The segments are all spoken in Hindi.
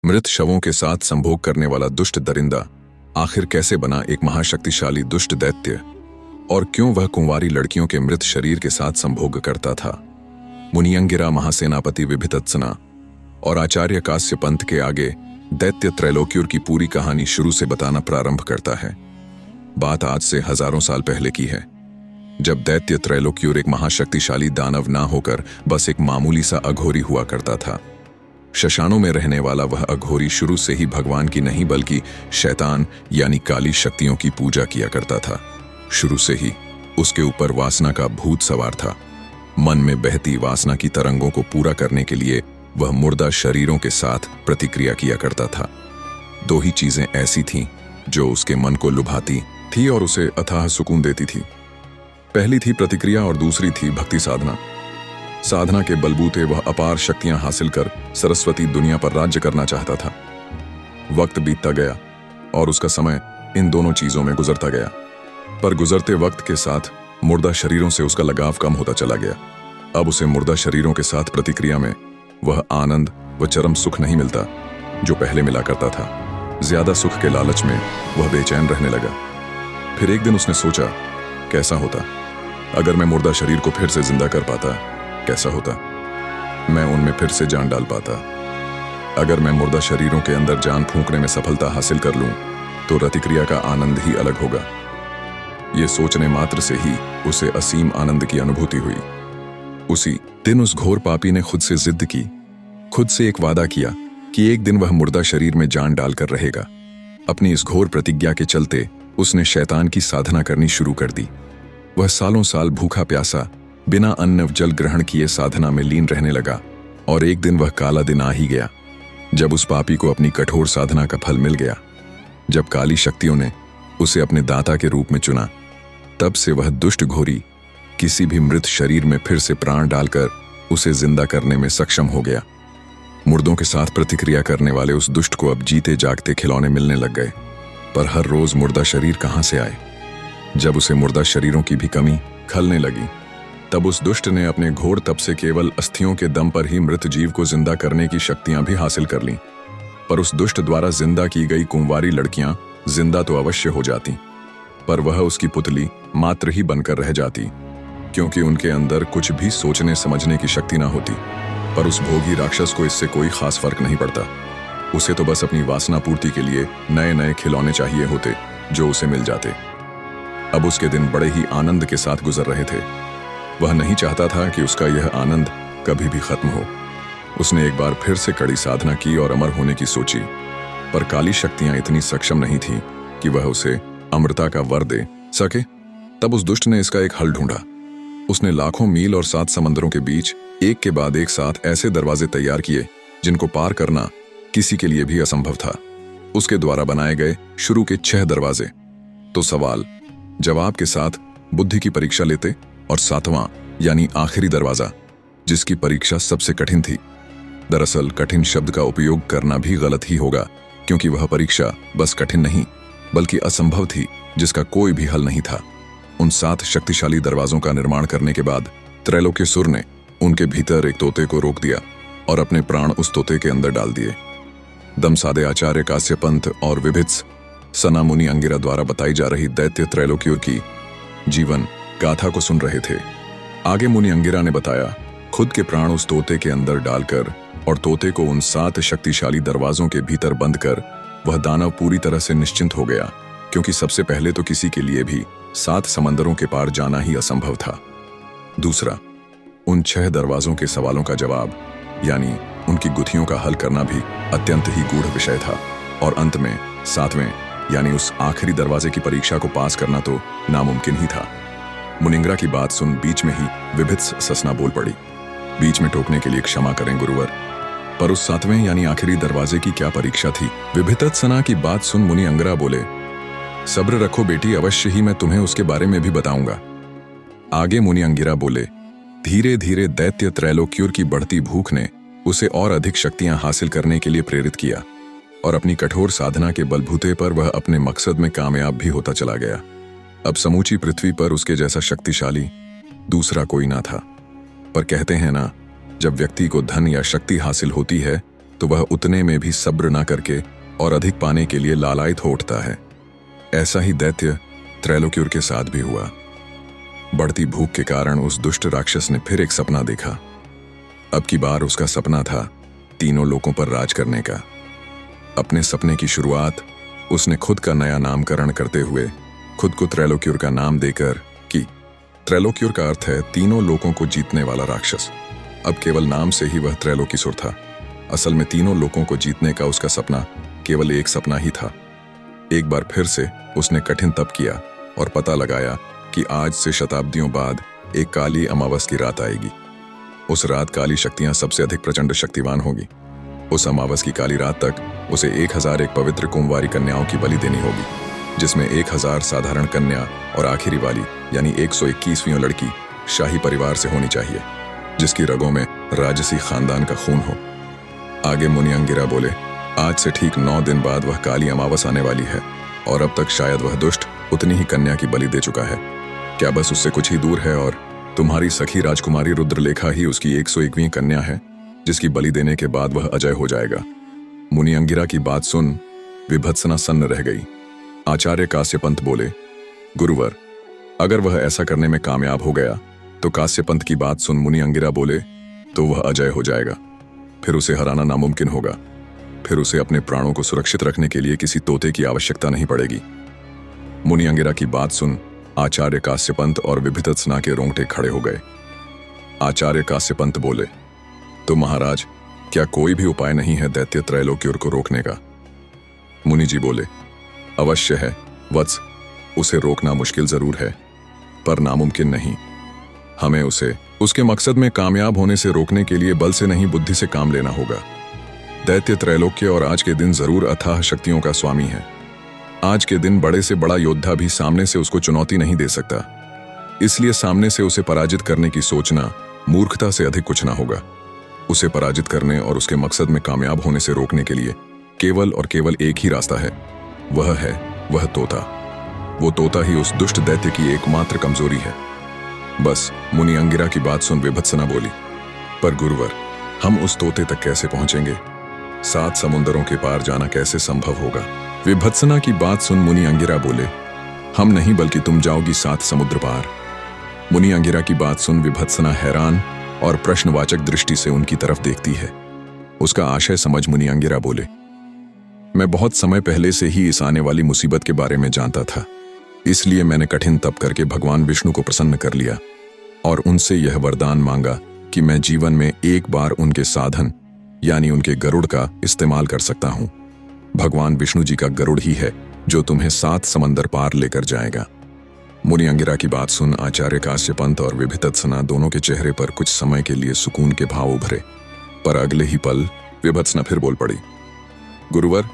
मृत शवों के साथ संभोग करने वाला दुष्ट दरिंदा आखिर कैसे बना एक महाशक्तिशाली दुष्ट दैत्य, और क्यों वह कुंवारी लड़कियों के मृत शरीर के साथ संभोग करता था। मुनियंगिरा महासेनापति विभितत्सना और आचार्य कास्य पंथ के आगे दैत्य त्रैलोक्युर की पूरी कहानी शुरू से बताना प्रारंभ करता है। बात आज से हजारों साल पहले की है, जब दैत्य त्रैलोक्युर एक महाशक्तिशाली दानव ना होकर बस एक मामूली सा अघोरी हुआ करता था। शशानों में रहने वाला वह अघोरी शुरू से ही भगवान की नहीं बल्कि शैतान यानी काली शक्तियों की पूजा किया करता था। शुरू से ही उसके ऊपर वासना का भूत सवार था। मन में बहती वासना की तरंगों को पूरा करने के लिए वह मुर्दा शरीरों के साथ प्रतिक्रिया किया करता था। दो ही चीजें ऐसी थीं जो उसके मन को लुभाती थी और उसे अथाह सुकून देती थी। पहली थी प्रतिक्रिया और दूसरी थी भक्ति साधना। साधना के बलबूते वह अपार शक्तियां हासिल कर सरस्वती दुनिया पर राज्य करना चाहता था। वक्त बीतता गया और उसका समय इन दोनों चीजों में गुजरता गया, पर गुजरते वक्त के साथ मुर्दा शरीरों से उसका लगाव कम होता चला गया। अब उसे मुर्दा शरीरों के साथ प्रतिक्रिया में वह आनंद व चरम सुख नहीं मिलता जो पहले मिला करता था। ज्यादा सुख के लालच में वह बेचैन रहने लगा। फिर एक दिन उसने सोचा, कैसा होता अगर मैं मुर्दा शरीर को फिर से जिंदा कर पाता, कैसा होता मैं उनमें फिर से जान डाल पाता। अगर मैं मुर्दा शरीरों के अंदर जान फूंकने में सफलता हासिल कर लूं तो प्रतिक्रिया का आनंद ही अलग होगा। यह सोचने मात्र से ही उसे असीम आनंद की अनुभूति हुई। उसी दिन उस घोर पापी ने खुद से जिद की, खुद से एक वादा किया कि एक दिन वह मुर्दा शरीर में जान डालकर रहेगा। अपनी इस घोर प्रतिज्ञा के चलते उसने शैतान की साधना करनी शुरू कर दी। वह सालों साल भूखा प्यासा बिना अन्न जल ग्रहण किए साधना में लीन रहने लगा, और एक दिन वह काला दिन आ ही गया जब उस पापी को अपनी कठोर साधना का फल मिल गया। जब काली शक्तियों ने उसे अपने दाता के रूप में चुना, तब से वह दुष्ट घोरी किसी भी मृत शरीर में फिर से प्राण डालकर उसे जिंदा करने में सक्षम हो गया। मुर्दों के साथ प्रतिक्रिया करने वाले उस दुष्ट को अब जीते जागते खिलौने मिलने लग गए, पर हर रोज मुर्दा शरीर कहां से आए। जब उसे मुर्दा शरीरों की भी कमी खलने लगी, तब उस दुष्ट ने अपने घोर तप से केवल अस्थियों के दम पर ही मृत जीव को जिंदा करने की शक्तियां भी हासिल कर लीं। पर उस दुष्ट द्वारा जिंदा की गई कुंवारी लड़कियां जिंदा तो अवश्य हो जाती, पर वह उसकी पुतली मात्र ही बनकर रह जाती, क्योंकि उनके अंदर कुछ भी सोचने समझने की शक्ति ना होती। पर उस भोगी राक्षस को इससे कोई खास फर्क नहीं पड़ता। उसे तो बस अपनी वासना पूर्ति के लिए नए नए खिलौने चाहिए होते जो उसे मिल जाते। अब उसके दिन बड़े ही आनंद के साथ गुजर रहे थे। वह नहीं चाहता था कि उसका यह आनंद कभी भी खत्म हो। उसने एक बार फिर से कड़ी साधना की और अमर होने की सोची, पर काली शक्तियां इतनी सक्षम नहीं थीं कि वह उसे अमरता का वर दे सके। तब उस दुष्ट ने इसका एक हल ढूंढा। उसने लाखों मील और 7 समंदरों के बीच एक के बाद एक साथ ऐसे दरवाजे तैयार किए जिनको पार करना किसी के लिए भी असंभव था। उसके द्वारा बनाए गए शुरू के 6 दरवाजे तो सवाल जवाब के साथ बुद्धि की परीक्षा लेते, और 7वां यानी आखिरी दरवाजा जिसकी परीक्षा सबसे कठिन थी। दरअसल कठिन शब्द का उपयोग करना भी गलत ही होगा, क्योंकि वह परीक्षा बस कठिन नहीं बल्कि असंभव थी जिसका कोई भी हल नहीं था। उन 7 शक्तिशाली दरवाजों का निर्माण करने के बाद त्रैलोक्यसुर ने उनके भीतर एक तोते को रोक दिया और अपने प्राण उस तोते के अंदर डाल दिए। दमसादे आचार्य कास्य पंथ और विभित्स सना मुनि अंगिरा द्वारा बताई जा रही दैत्य त्रैलोक्युर की जीवन गाथा को सुन रहे थे। आगे मुनि अंगिरा ने बताया, खुद के प्राण उस तोते के अंदर डालकर और तोते को उन 7 शक्तिशाली दरवाजों के भीतर बंद कर वह दानव पूरी तरह से निश्चिंत हो गया, क्योंकि सबसे पहले तो किसी के लिए भी 7 समंदरों के पार जाना ही असंभव था। दूसरा, उन 6 दरवाजों के सवालों का जवाब यानी उनकी गुत्थियों का हल करना भी अत्यंत ही गूढ़ विषय था, और अंत में 7वें यानी उस आखिरी दरवाजे की परीक्षा को पास करना तो नामुमकिन ही था। मुनिंगरा की बात सुन बीच में ही विभित्स ससना बोल पड़ी, बीच में टोकने के लिए क्षमा करें गुरुवर, पर उस 7वें यानी आखिरी दरवाजे की क्या परीक्षा थी। विभितत्सना की बात सुन मुनि अंगिरा बोले, सब्र रखो बेटी, अवश्य ही मैं तुम्हें उसके बारे में भी बताऊंगा। आगे मुनि अंगिरा बोले, धीरे धीरे दैत्य त्रैलोक्युर की बढ़ती भूख ने उसे और अधिक शक्तियां हासिल करने के लिए प्रेरित किया, और अपनी कठोर साधना के बलबूते पर वह अपने मकसद में कामयाब भी होता चला गया। अब समूची पृथ्वी पर उसके जैसा शक्तिशाली दूसरा कोई ना था। पर कहते हैं ना, जब व्यक्ति को धन या शक्ति हासिल होती है तो वह उतने में भी सब्र न करके और अधिक पाने के लिए लालायित हो उठता है। ऐसा ही दैत्य त्रैलोक्युर के साथ भी हुआ। बढ़ती भूख के कारण उस दुष्ट राक्षस ने फिर एक सपना देखा। अब की बार उसका सपना था तीनों लोकों पर राज करने का। अपने सपने की शुरुआत उसने खुद का नया नामकरण करते हुए खुद को त्रैलोक्युर का नाम देकर की। त्रैलोक्युर का अर्थ है तीनों लोकों को जीतने वाला राक्षस। अब केवल नाम से ही वह त्रैलोकीसुर था। असल में तीनों लोकों को जीतने का उसका सपना केवल एक सपना ही था। एक बार फिर से उसने कठिन तप किया और पता लगाया कि आज से शताब्दियों बाद एक काली अमावस की रात आएगी। उस रात काली शक्तियां सबसे अधिक प्रचंड शक्तिवान होगी। उस अमावस की काली रात तक उसे 1001 पवित्र कुंवारी कन्याओं की बलि देनी होगी, जिसमें 1000 साधारण कन्या और आखिरी वाली यानी 121वीं लड़की शाही परिवार से होनी चाहिए, जिसकी रगों में राजसी खानदान का खून हो। आगे मुनि अंगिरा बोले, आज से ठीक 9 दिन बाद वह काली अमावस आने वाली है और अब तक शायद वह दुष्ट उतनी ही कन्या की बलि दे चुका है। क्या बस उससे कुछ ही दूर है और तुम्हारी सखी राजकुमारी रुद्रलेखा ही उसकी 101वीं कन्या है, जिसकी बलि देने के बाद वह अजय हो जाएगा। मुनि अंगिरा की बात सुन विभत्सना सन्न रह गई। आचार्य काश्यपंत बोले, गुरुवर, अगर वह ऐसा करने में कामयाब हो गया तो काश्यपंत की बात सुन मुनि अंगिरा बोले, तो वह अजय हो जाएगा। फिर उसे हराना नामुमकिन होगा। फिर उसे अपने प्राणों को सुरक्षित रखने के लिए किसी तोते की आवश्यकता नहीं पड़ेगी। मुनि अंगिरा की बात सुन आचार्य काश्यपंत और विभित्सना के रोंगटे खड़े हो गए। आचार्य काश्यपंत बोले, तो महाराज, क्या कोई भी उपाय नहीं है दैत्य त्रैलोक्युर को रोकने का? मुनि जी बोले, अवश्य है वत्स, उसे रोकना मुश्किल जरूर है पर नामुमकिन नहीं। हमें उसे उसके मकसद में कामयाब होने से रोकने के लिए बल से नहीं बुद्धि से काम लेना होगा। दैत्य त्रैलोक्य और आज के दिन जरूर अथाह शक्तियों का स्वामी है। आज के दिन बड़े से बड़ा योद्धा भी सामने से उसको चुनौती नहीं दे सकता। इसलिए सामने से उसे पराजित करने की सोचना मूर्खता से अधिक कुछ ना होगा। उसे पराजित करने और उसके मकसद में कामयाब होने से रोकने के लिए केवल और केवल एक ही रास्ता है, वह तोता। वो तोता ही उस दुष्ट दैत्य की एकमात्र कमजोरी है। बस मुनि अंगिरा की बात सुन विभत्सना बोली, पर गुरुवर, हम उस तोते तक कैसे पहुंचेंगे? 7 समुंदरों के पार जाना कैसे संभव होगा? विभत्सना की बात सुन मुनि अंगिरा बोले, हम नहीं बल्कि तुम जाओगी 7 समुद्र पार। मुनि अंगिरा की बात सुन विभत्सना हैरान और प्रश्नवाचक दृष्टि से उनकी तरफ देखती है। उसका आशय समझ मुनि अंगिरा बोले, मैं बहुत समय पहले से ही इस आने वाली मुसीबत के बारे में जानता था, इसलिए मैंने कठिन तप करके भगवान विष्णु को प्रसन्न कर लिया और उनसे यह वरदान मांगा कि मैं जीवन में एक बार उनके साधन यानी उनके गरुड़ का इस्तेमाल कर सकता हूं। भगवान विष्णु जी का गरुड़ ही है जो तुम्हें 7 समंदर पार लेकर जाएगा। मुनि अंगिरा की बात सुन आचार्य काश्यपंत और विभित्सना दोनों के चेहरे पर कुछ समय के लिए सुकून के भाव उभरे, पर अगले ही पल विभत्सना फिर बोल पड़ी, गुरुवर,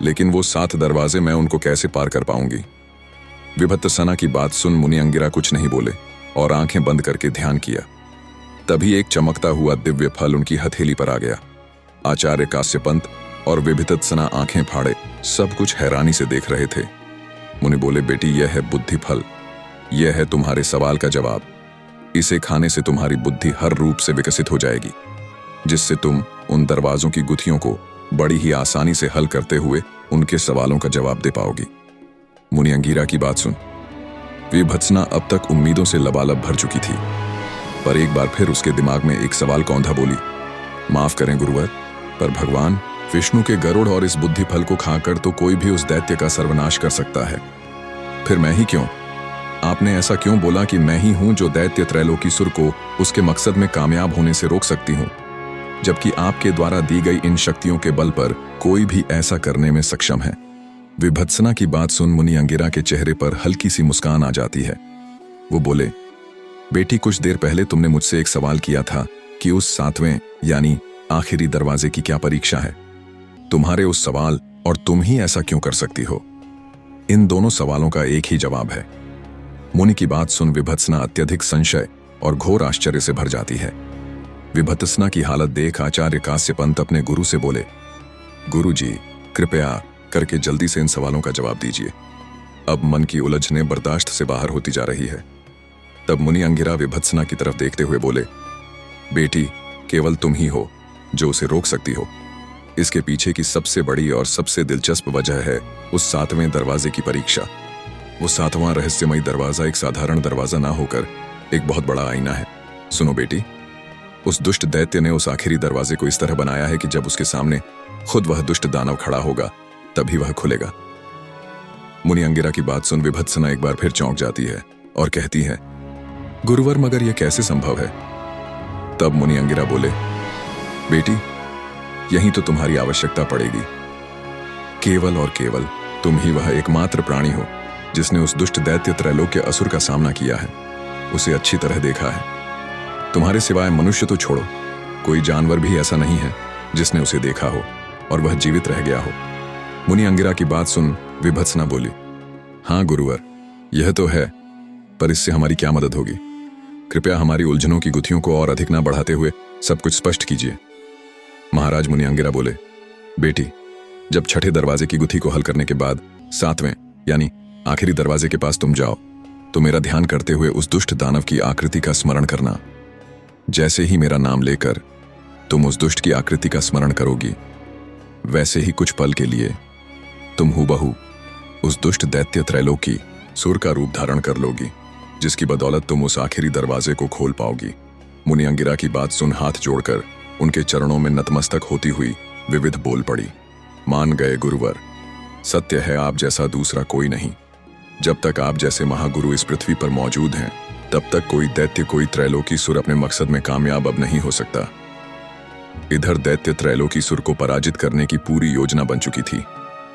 लेकिन वो 7 दरवाजे मैं उनको कैसे पार कर पाऊंगी? विभत्सना की बात सुन मुनि अंगिरा कुछ नहीं बोले और आंखें बंद करके ध्यान किया। तभी एक चमकता हुआ दिव्य फल उनकी हथेली पर आ गया। आचार्य काश्यपंत और विभित्सना आंखें फाड़े सब कुछ हैरानी से देख रहे थे। मुनि बोले, बेटी, यह है बुद्धि फल। यह है तुम्हारे सवाल का जवाब। इसे खाने से तुम्हारी बुद्धि हर रूप से विकसित हो जाएगी, जिससे तुम उन दरवाजों की गुत्थियों को बड़ी ही आसानी से हल करते हुए उनके सवालों का जवाब दे पाओगी। मुनि अंगिरा की बात सुन विभत्सना अब तक उम्मीदों से लबालब भर चुकी थी, पर एक बार फिर उसके दिमाग में एक सवाल कौंधा बोली, माफ करें गुरुवर, पर भगवान विष्णु के गरुड़ और इस बुद्धि फल को खाकर तो कोई भी उस दैत्य का सर्वनाश कर सकता है। फिर मैं ही क्यों? आपने ऐसा क्यों बोला कि मैं ही हूं जो दैत्य त्रैलोकीसुर को उसके मकसद में कामयाब होने से रोक सकती हूं, जबकि आपके द्वारा दी गई इन शक्तियों के बल पर कोई भी ऐसा करने में सक्षम है। विभत्सना की बात सुन मुनि अंगिरा के चेहरे पर हल्की सी मुस्कान आ जाती है। वो बोले, बेटी, कुछ देर पहले तुमने मुझसे एक सवाल किया था कि उस 7वें यानी आखिरी दरवाजे की क्या परीक्षा है। तुम्हारे उस सवाल और तुम ही ऐसा क्यों कर सकती हो, इन दोनों सवालों का एक ही जवाब है। मुनि की बात सुन विभत्सना अत्यधिक संशय और घोर आश्चर्य से भर जाती है। विभत्सना की हालत देख आचार्य काश्यपंत अपने गुरु से बोले, गुरु जी, कृपया करके जल्दी से इन सवालों का जवाब दीजिए। अब मन की उलझनें बर्दाश्त से बाहर होती जा रही है। तब मुनि अंगिरा विभत्सना की तरफ देखते हुए बोले, बेटी, केवल तुम ही हो जो उसे रोक सकती हो। इसके पीछे की सबसे बड़ी और सबसे दिलचस्प वजह है उस 7वें दरवाजे की परीक्षा। वो 7वां रहस्यमयी दरवाजा एक साधारण दरवाजा ना होकर एक बहुत बड़ा आईना है। सुनो बेटी, उस दुष्ट दैत्य ने उस आखिरी दरवाजे को इस तरह बनाया है कि जब उसके सामने खुद वह दुष्ट दानव खड़ा होगा तभी वह खुलेगा। मुनि अंगिरा की बात सुन विभत्सना एक बार फिर चौंक जाती है और कहती है, गुरुवर मगर यह कैसे संभव है? तब मुनि अंगिरा बोले, बेटी यही तो तुम्हारी आवश्यकता पड़ेगी। केवल और केवल तुम ही वह एकमात्र प्राणी हो जिसने उस दुष्ट दैत्य त्रैलोक्य असुर का सामना किया है, उसे अच्छी तरह देखा है। तुम्हारे सिवाय मनुष्य तो छोड़ो, कोई जानवर भी ऐसा नहीं है जिसने उसे देखा हो और वह जीवित रह गया हो। मुनि अंगिरा की बात सुन विभत्सना बोली, हाँ गुरुवर, यह तो है, पर इससे हमारी क्या मदद होगी? कृपया हमारी उलझनों की गुत्थियों को और अधिक न बढ़ाते हुए सब कुछ स्पष्ट कीजिए। महाराज मुनि अंगिरा बोले, बेटी जब छठे दरवाजे की गुत्थी को हल करने के बाद 7वें यानी आखिरी दरवाजे के पास तुम जाओ तो मेरा ध्यान करते हुए उस दुष्ट दानव की आकृति का स्मरण करना। जैसे ही मेरा नाम लेकर तुम उस दुष्ट की आकृति का स्मरण करोगी, वैसे ही कुछ पल के लिए तुम हूबहू उस दुष्ट दैत्य त्रैलोकी सुर का रूप धारण कर लोगी, जिसकी बदौलत तुम उस आखिरी दरवाजे को खोल पाओगी। मुनि अंगिरा की बात सुन हाथ जोड़कर उनके चरणों में नतमस्तक होती हुई विविध बोल पड़ी, मान गए गुरुवर, सत्य है आप जैसा दूसरा कोई नहीं। जब तक आप जैसे महागुरु इस पृथ्वी पर मौजूद हैं तब तक कोई दैत्य कोई त्रैलोकी सुर अपने मकसद में कामयाब अब नहीं हो सकता। इधर दैत्य त्रैलोकी सुर को पराजित करने की पूरी योजना बन चुकी थी,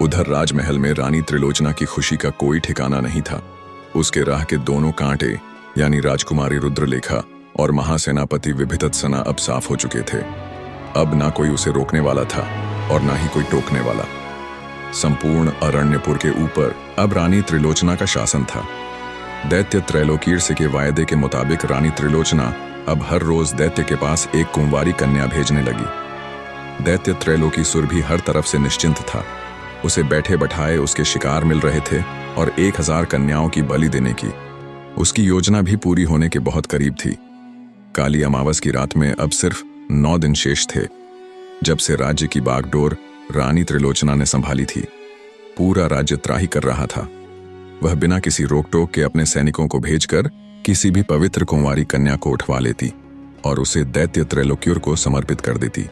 उधर राजमहल में रानी त्रिलोचना की खुशी का कोई ठिकाना नहीं था। उसके राह के दोनों कांटे यानी राजकुमारी रुद्रलेखा और महासेनापति विभितत्सना अब साफ हो चुके थे। अब ना कोई उसे रोकने वाला था और ना ही कोई टोकने वाला। संपूर्ण अरण्यपुर के ऊपर अब रानी त्रिलोचना का शासन था। दैत्य त्रैलोकीर्ष के वायदे के मुताबिक रानी त्रिलोचना अब हर रोज दैत्य के पास एक कुंवारी कन्या भेजने लगी। दैत्य त्रैलोकी सुर भी हर तरफ से निश्चिंत था। उसे बैठे बैठाए उसके शिकार मिल रहे थे और 1000 कन्याओं की बलि देने की उसकी योजना भी पूरी होने के बहुत करीब थी। काली अमावस की रात में अब सिर्फ 9 दिन शेष थे जब से राज्य की बागडोर रानी त्रिलोचना ने संभाली थी। पूरा राज्य त्राही कर रहा था। वह बिना किसी रोक टोक के अपने सैनिकों को भेजकर किसी भी पवित्र कुंवारी कन्या को उठवा लेती और उसे दैत्य त्रैलोक्युर को समर्पित कर देती।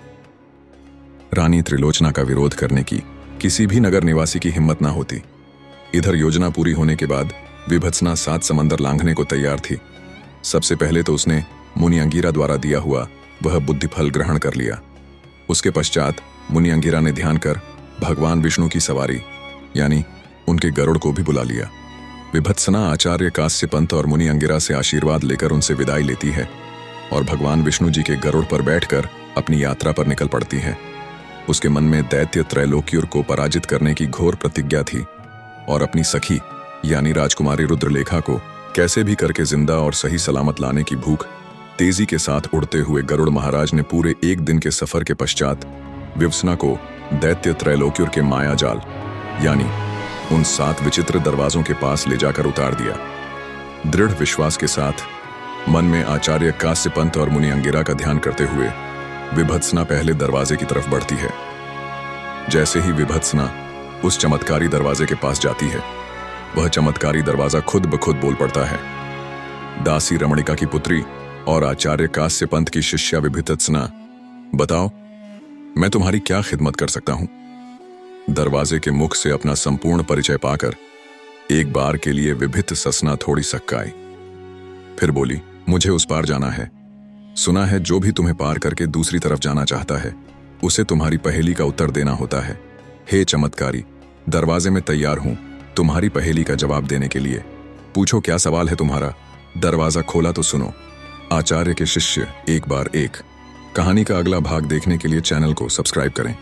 रानी त्रिलोचना का विरोध करने की किसी भी नगर निवासी की हिम्मत ना होती। इधर योजना पूरी होने के बाद विभत्सना 7 समंदर लांघने को तैयार थी। सबसे पहले तो उसने मुनि अंगिरा द्वारा दिया हुआ वह बुद्धिफल ग्रहण कर लिया। उसके पश्चात मुनि अंगिरा ने ध्यान कर भगवान विष्णु की सवारी यानी उनके गरुड़ को भी बुला लिया। विभत्सना आचार्य कास्य पंत और मुनि अंगिरा से आशीर्वाद लेकर उनसे विदाई लेती है और भगवान विष्णु जी के गरुड़ पर बैठकर अपनी यात्रा पर निकल पड़ती है। उसके मन में दैत्य त्रैलोक्युर को पराजित करने की घोर प्रतिज्ञा थी और अपनी सखी यानी राजकुमारी रुद्रलेखा को कैसे भी करके जिंदा और सही सलामत लाने की भूख। तेजी के साथ उड़ते हुए गरुड़ महाराज ने पूरे 1 दिन के सफर के पश्चात विभत्सना को दैत्य त्रैलोक्युर के माया जाल यानी उन 7 विचित्र दरवाजों के पास ले जाकर उतार दिया। दृढ़ विश्वास के साथ मन में आचार्य कास्य पंत और मुनि अंगिरा का ध्यान करते हुए विभत्सना पहले दरवाजे की तरफ बढ़ती है। जैसे ही विभत्सना उस चमत्कारी दरवाजे के पास जाती है, वह चमत्कारी दरवाजा खुद ब खुद बोल पड़ता है। दासी रमणिका की पुत्री और आचार्य कास्य पंत की शिष्या विभितत्सना, बताओ मैं तुम्हारी क्या खिदमत कर सकता हूं? दरवाजे के मुख से अपना संपूर्ण परिचय पाकर एक बार के लिए विभित ससना थोड़ी सक्काई, फिर बोली, मुझे उस पार जाना है। सुना है जो भी तुम्हें पार करके दूसरी तरफ जाना चाहता है उसे तुम्हारी पहेली का उत्तर देना होता है। हे चमत्कारी, दरवाजे में तैयार हूं तुम्हारी पहेली का जवाब देने के लिए। पूछो क्या सवाल है तुम्हारा। दरवाजा खोला तो सुनो। आचार्य के शिष्य 1 बार 1 कहानी का अगला भाग देखने के लिए चैनल को सब्सक्राइब करें।